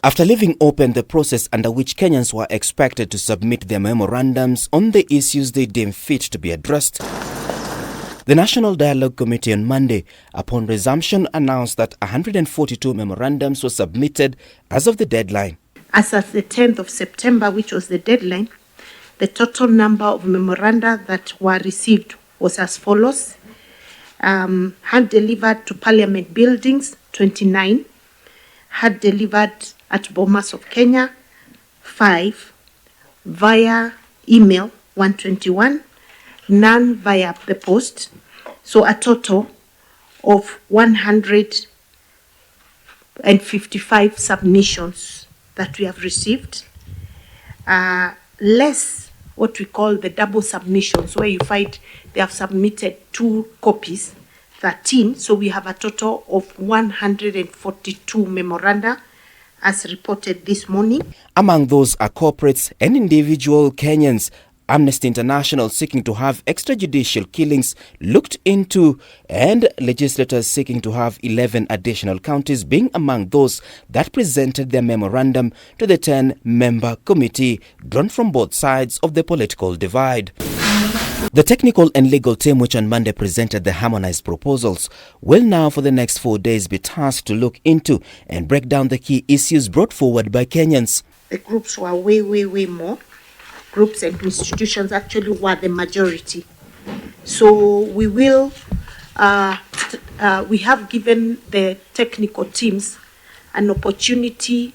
After leaving open the process under which Kenyans were expected to submit their memorandums on the issues they deem fit to be addressed, the National Dialogue Committee on Monday, upon resumption, announced that 142 memorandums were submitted as of the deadline. As of the 10th of September, which was the deadline, the total number of memoranda that were received was as follows. Had delivered to Parliament buildings, 29. Had delivered at bomas of Kenya, 5. Via email, 121. None via the post. So a total of 155 submissions that we have received. Less what we call the double submissions, where you find they have submitted 2 copies, 13. So we have a total of 142 memoranda as reported this morning. Among those are corporates and individual Kenyans. Amnesty International seeking to have extrajudicial killings looked into, and legislators seeking to have 11 additional counties being among those that presented their memorandum to the 10-member committee drawn from both sides of the political divide. The technical and legal team, which on Monday presented the harmonized proposals, will now for the next 4 days be tasked to look into and break down the key issues brought forward by Kenyans. The groups were way more. Groups and institutions actually were the majority. So we will, we have given the technical teams an opportunity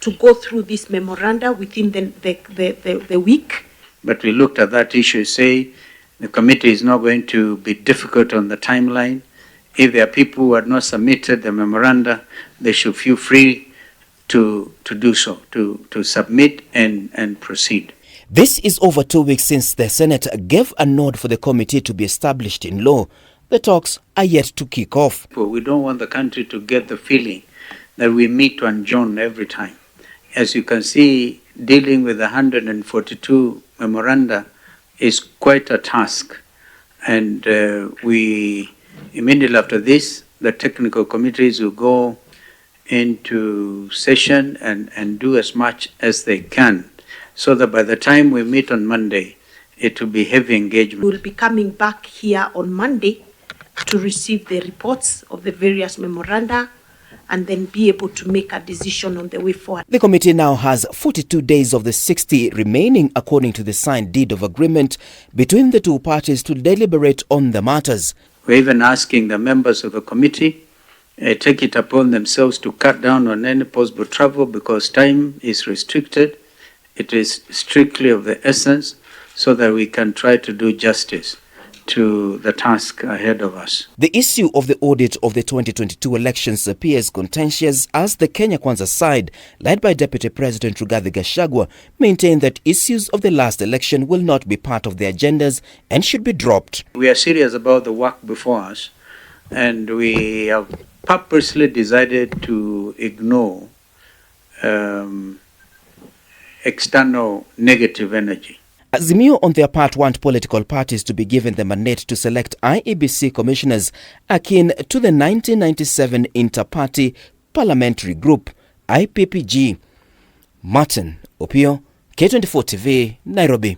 to go through this memoranda within the week. But we looked at that issue, say the committee is not going to be difficult on the timeline. If there are people who have not submitted the memoranda, they should feel free to do so, to submit and proceed. This is over 2 weeks since the Senate gave a nod for the committee to be established in law. The talks are yet to kick off. We don't want the country to get the feeling that we meet to adjourn every time. As you can see, dealing with 142 memoranda is quite a task. And we, immediately after this, the technical committees will go into session and do as much as they can, so that by the time we meet on Monday, it will be heavy engagement. We'll be coming back here on Monday to receive the reports of the various memoranda and then be able to make a decision on the way forward. The committee now has 42 days of the 60 remaining according to the signed deed of agreement between the two parties to deliberate on the matters. We're even asking the members of the committee take it upon themselves to cut down on any possible travel because time is restricted. It is strictly of the essence so that we can try to do justice to the task ahead of us. The issue of the audit of the 2022 elections appears contentious as the Kenya Kwanza side, led by Deputy President Rigathi Gachagua, maintain that issues of the last election will not be part of the agendas and should be dropped. We are serious about the work before us, and we have purposely decided to ignore external negative energy. Azimio on their part want political parties to be given the mandate to select IEBC commissioners akin to the 1997 Inter-Party Parliamentary Group, IPPG. Martin Opio, K24 TV, Nairobi.